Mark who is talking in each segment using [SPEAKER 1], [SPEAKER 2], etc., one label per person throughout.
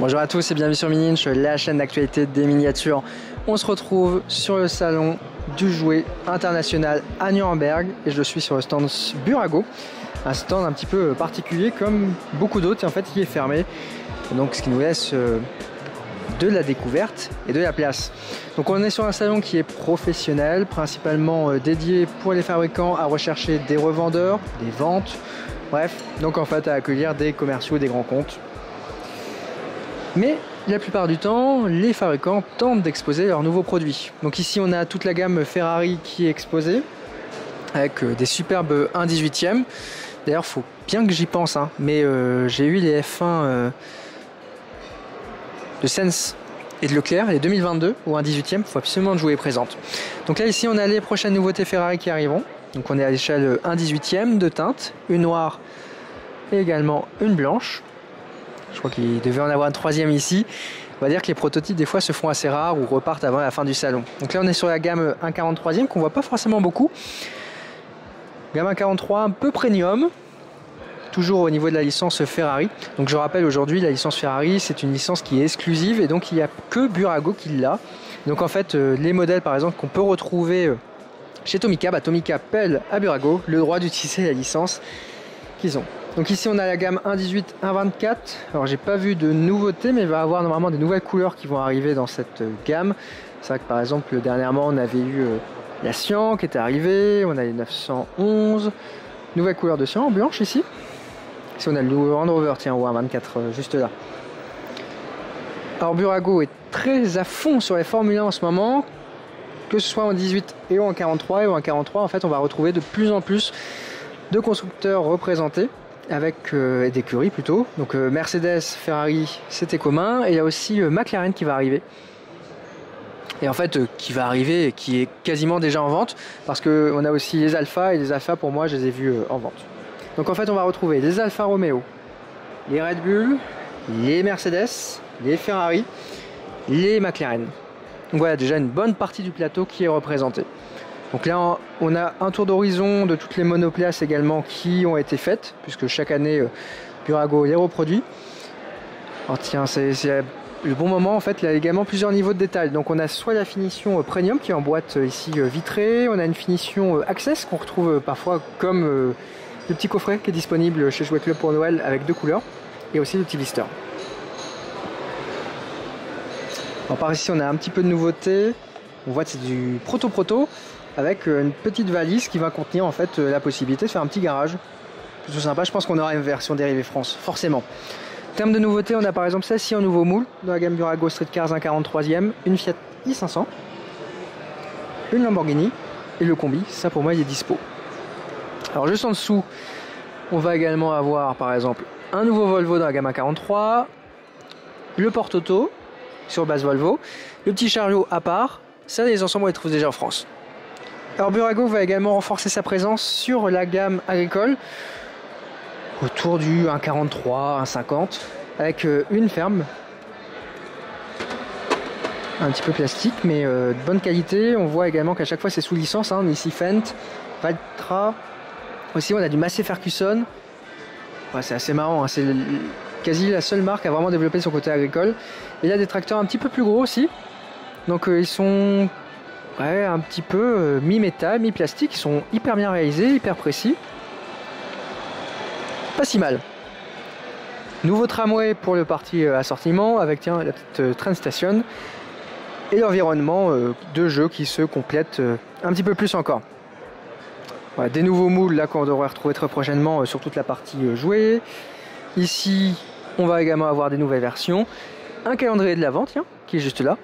[SPEAKER 1] Bonjour à tous et bienvenue sur Mini-Inch, la chaîne d'actualité des miniatures. On se retrouve sur le salon du jouet international à Nuremberg et je suis sur le stand Burago, un stand un petit peu particulier comme beaucoup d'autres et en fait il est fermé, donc ce qui nous laisse de la découverte et de la place. Donc on est sur un salon qui est professionnel, principalement dédié pour les fabricants à rechercher des revendeurs, des ventes, bref, donc en fait à accueillir des commerciaux, des grands comptes. Mais la plupart du temps, les fabricants tentent d'exposer leurs nouveaux produits. Donc ici on a toute la gamme Ferrari qui est exposée, avec des superbes 1/18e. D'ailleurs, il faut bien que j'y pense, hein, mais j'ai eu les F1 de Sens et de Leclerc, les 2022 ou 1/18e, il faut absolument jouer présente. Donc là ici on a les prochaines nouveautés Ferrari qui arriveront. Donc on est à l'échelle 1/18e de teinte, une noire et également une blanche. Je crois qu'il devait en avoir une troisième ici. On va dire que les prototypes des fois se font assez rares ou repartent avant la fin du salon. Donc là on est sur la gamme 1/43e qu'on voit pas forcément beaucoup. Gamme 1/43 un peu premium, toujours au niveau de la licence Ferrari. Donc je rappelle aujourd'hui la licence Ferrari c'est une licence qui est exclusive et donc il n'y a que Burago qui l'a. Donc en fait les modèles par exemple qu'on peut retrouver chez Tomica, Tomica pèle à Burago le droit d'utiliser la licence qu'ils ont. Donc ici on a la gamme 1/18, 1/24. Alors j'ai pas vu de nouveautés, mais il va y avoir normalement des nouvelles couleurs qui vont arriver dans cette gamme. C'est vrai que par exemple dernièrement on avait eu la Cyan qui était arrivée, on a les 911, nouvelle couleur de Cyan en blanche ici. Ici on a le Land Rover, tiens, ou 1/24 juste là. Alors Burago est très à fond sur les Formule 1 en ce moment, que ce soit en 18 et en 43 et en 43 en fait on va retrouver de plus en plus de constructeurs représentés avec d'écuries plutôt. Donc Mercedes, Ferrari, c'était commun. Et il y a aussi McLaren qui va arriver. Et en fait, qui va arriver et qui est quasiment déjà en vente. Parce qu'on a aussi les Alpha. Et les Alpha, pour moi, je les ai vus en vente. Donc en fait, on va retrouver les Alfa Romeo, les Red Bull, les Mercedes, les Ferrari, les McLaren. Donc voilà, déjà une bonne partie du plateau qui est représentée. Donc là, on a un tour d'horizon de toutes les monoplaces également qui ont été faites, puisque chaque année, Burago les reproduit. Alors tiens, c'est le bon moment, en fait, il y a également plusieurs niveaux de détail. Donc on a soit la finition premium qui est en boîte ici vitrée, on a une finition access qu'on retrouve parfois comme le petit coffret qui est disponible chez Jouet Club pour Noël avec deux couleurs, et aussi le petit blister. Alors par ici, on a un petit peu de nouveauté. On voit que c'est du proto-proto, avec une petite valise qui va contenir en fait la possibilité de faire un petit garage. Plutôt sympa, je pense qu'on aura une version dérivée France, forcément. En termes de nouveautés, on a par exemple celle-ci en nouveau moule, dans la gamme Burago Street Cars 1/43e, une Fiat i500, une Lamborghini, et le combi, ça pour moi il est dispo. Alors juste en dessous, on va également avoir par exemple un nouveau Volvo dans la gamme 1/43, le porte-auto sur base Volvo, le petit chariot à part, ça les ensembles on les trouve déjà en France. Alors Burago va également renforcer sa présence sur la gamme agricole autour du 1/43, 1/50 avec une ferme un petit peu plastique mais de bonne qualité. On voit également qu'à chaque fois c'est sous licence, hein, ici Fendt, Valtra, aussi on a du Massey Ferguson. Ouais, c'est assez marrant, hein, c'est quasi la seule marque à vraiment développer son côté agricole. Et il y a des tracteurs un petit peu plus gros aussi, donc ils sont ouais, un petit peu mi-métal, mi-plastique, ils sont hyper bien réalisés, hyper précis. Pas si mal. Nouveau tramway pour le parti assortiment avec tiens, la petite train station et l'environnement de jeu qui se complète un petit peu plus encore. Voilà, des nouveaux moules là qu'on devrait retrouver très prochainement sur toute la partie jouet. Ici, on va également avoir des nouvelles versions. Un calendrier de l'Avent, tiens, qui est juste là.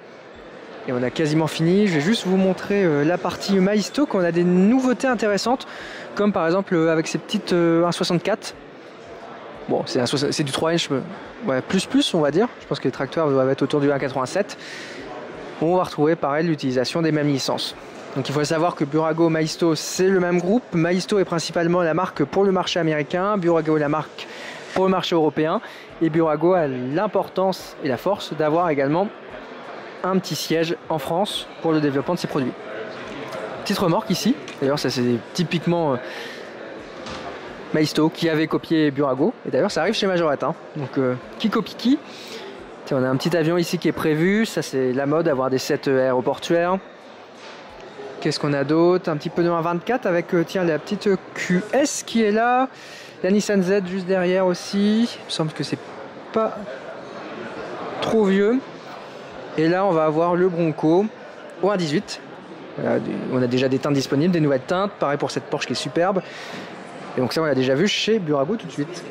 [SPEAKER 1] Et on a quasiment fini. Je vais juste vous montrer la partie Maisto, qu'on a des nouveautés intéressantes, comme par exemple avec ces petites 1,64. Bon, c'est du 3 inch, ouais, plus on va dire. Je pense que les tracteurs doivent être autour du 1,87. On va retrouver pareil l'utilisation des mêmes licences. Donc il faut savoir que Burago, Maisto, c'est le même groupe. Maisto est principalement la marque pour le marché américain, Burago est la marque pour le marché européen. Et Burago a l'importance et la force d'avoir également un petit siège en France pour le développement de ses produits. Petite remorque ici, d'ailleurs ça c'est typiquement Maisto qui avait copié Burago, et d'ailleurs ça arrive chez Majorette, hein. Donc qui copie qui? Tiens, on a un petit avion ici qui est prévu. Ça, c'est la mode, avoir des sets aéroportuaires. Qu'est-ce qu'on a d'autre? Un petit peu de 1.24 avec tiens, la petite QS qui est là. La Nissan Z juste derrière aussi. Il me semble que c'est pas trop vieux. Et là, on va avoir le Bronco au 1.18. On a déjà des teintes disponibles, des nouvelles teintes. Pareil pour cette Porsche qui est superbe. Et donc ça, on l'a déjà vu chez Burago tout de suite.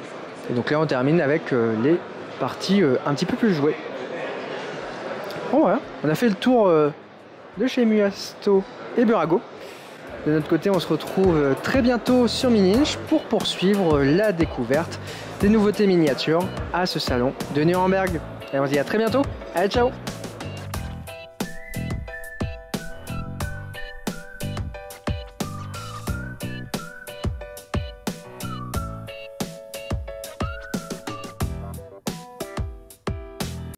[SPEAKER 1] Et donc là, on termine avec les parties un petit peu plus jouées. Bon, voilà, on a fait le tour de chez Muasto et Burago. De notre côté, on se retrouve très bientôt sur Mini-Inch pour poursuivre la découverte des nouveautés miniatures à ce salon de Nuremberg. Et on se dit à très bientôt. Allez, ciao!